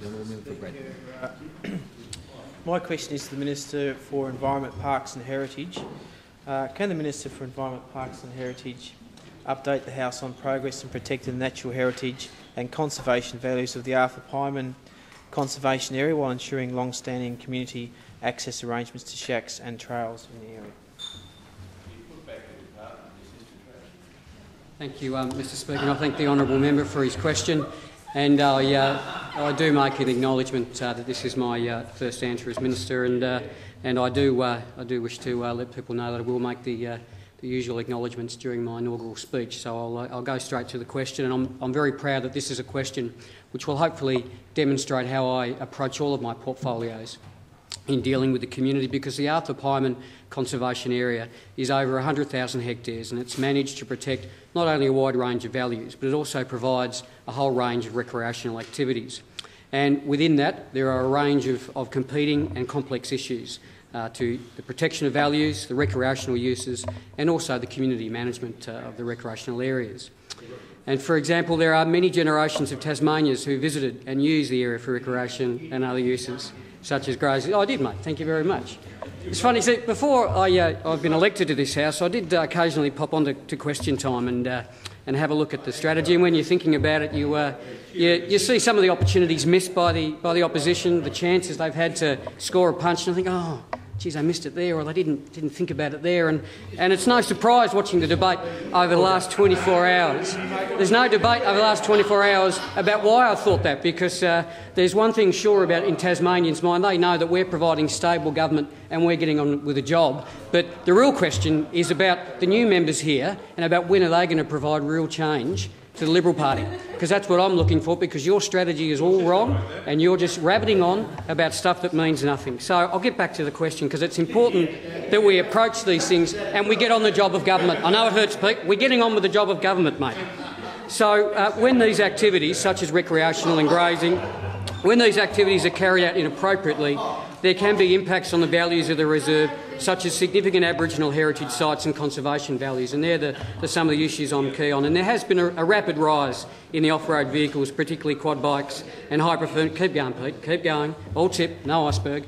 The Honourable Member for Bradford. My question is to the Minister for Environment, Parks and Heritage. Can the Minister for Environment, Parks and Heritage update the House on progress in protecting the natural heritage and conservation values of the Arthur Pyman Conservation Area while ensuring long-standing community access arrangements to shacks and trails in the area? Thank you, Mr Speaker. And I thank the honourable member for his question. And I do make an acknowledgement that this is my first answer as Minister, and I do wish to let people know that I will make the usual acknowledgements during my inaugural speech. So I'll go straight to the question, and I'm very proud that this is a question which will hopefully demonstrate how I approach all of my portfolios in dealing with the community, because the Arthur Pyman Conservation Area is over 100,000 hectares, and it's managed to protect not only a wide range of values, but it also provides a whole range of recreational activities. And within that, there are a range of competing and complex issues to the protection of values, the recreational uses, and also the community management of the recreational areas. And for example, there are many generations of Tasmanians who visited and used the area for recreation and other uses, such as grazing. Oh, I did, mate. Thank you very much. It's funny, see, before I've been elected to this House, I did occasionally pop on to question time and have a look at the strategy. And when you're thinking about it, you see some of the opportunities missed by the opposition, the chances they've had to score a punch, and I think, oh, geez, I missed it there, or they didn't think about it there. And it's no surprise watching the debate over the last 24 hours. There's no debate over the last 24 hours about why I thought that, because there's one thing sure about in Tasmanians' mind. They know that we're providing stable government and we're getting on with a job. But the real question is about the new members here and about when are they going to provide real change to the Liberal Party, because that's what I'm looking for, because your strategy is all wrong and you're just rabbiting on about stuff that means nothing. So I'll get back to the question, because it's important that we approach these things and we get on the job of government. I know it hurts, Pete. We're getting on with the job of government, mate. So when these activities, such as recreational and grazing, when these activities are carried out inappropriately, there can be impacts on the values of the reserve, such as significant Aboriginal heritage sites and conservation values, and they're some of the issues I'm key on. And there has been a rapid rise in the off-road vehicles, particularly quad bikes and high-performance. Keep going, Pete. Keep going. All tip, no iceberg.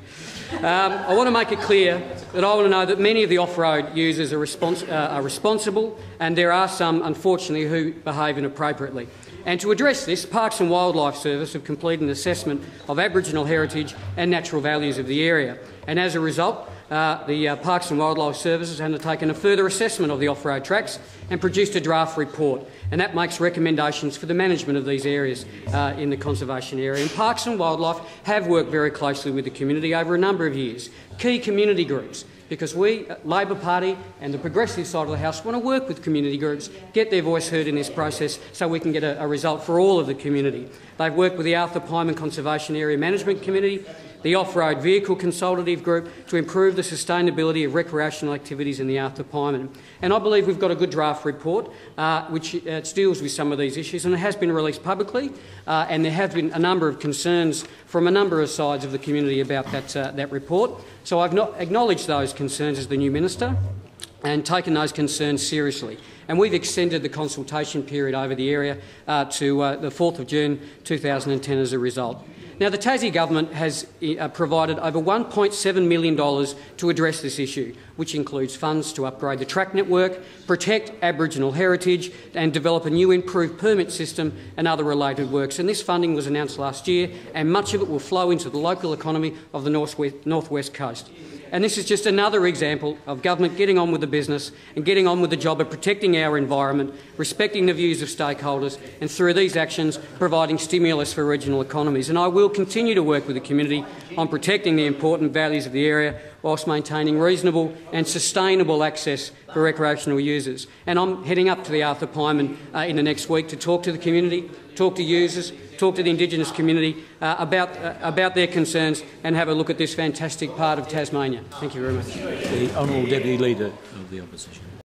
I want to make it clear that I want to know that many of the off-road users are responsible, and there are some, unfortunately, who behave inappropriately. And to address this, Parks and Wildlife Service have completed an assessment of Aboriginal heritage and natural values of the area. And as a result, the Parks and Wildlife Service has undertaken a further assessment of the off-road tracks and produced a draft report. And that makes recommendations for the management of these areas in the conservation area. And Parks and Wildlife have worked very closely with the community over a number of years. Key community groups, because we, Labor Party and the progressive side of the House, want to work with community groups, get their voice heard in this process so we can get a result for all of the community. They've worked with the Arthur Pyman Conservation Area Management Committee, the Off-Road Vehicle Consultative Group, to improve the sustainability of recreational activities in the Arthur Pyman. And I believe we've got a good draft report which deals with some of these issues, and it has been released publicly, and there have been a number of concerns from a number of sides of the community about that report. So I've acknowledged those concerns as the new minister and taken those concerns seriously. And we've extended the consultation period over the area to the 4th of June 2010 as a result. Now, the Tassie government has provided over $1.7 million to address this issue, which includes funds to upgrade the track network, protect Aboriginal heritage and develop a new improved permit system and other related works. And this funding was announced last year, and much of it will flow into the local economy of the northwest coast. And this is just another example of government getting on with the business and getting on with the job of protecting our environment, respecting the views of stakeholders, and through these actions providing stimulus for regional economies. And I will continue to work with the community on protecting the important values of the area whilst maintaining reasonable and sustainable access for recreational users. And I'm heading up to the Arthur Pyman in the next week to talk to the community, talk to users, talk to the Indigenous community about their concerns and have a look at this fantastic part of Tasmania. Thank you very much. The Honourable Deputy Leader of the Opposition.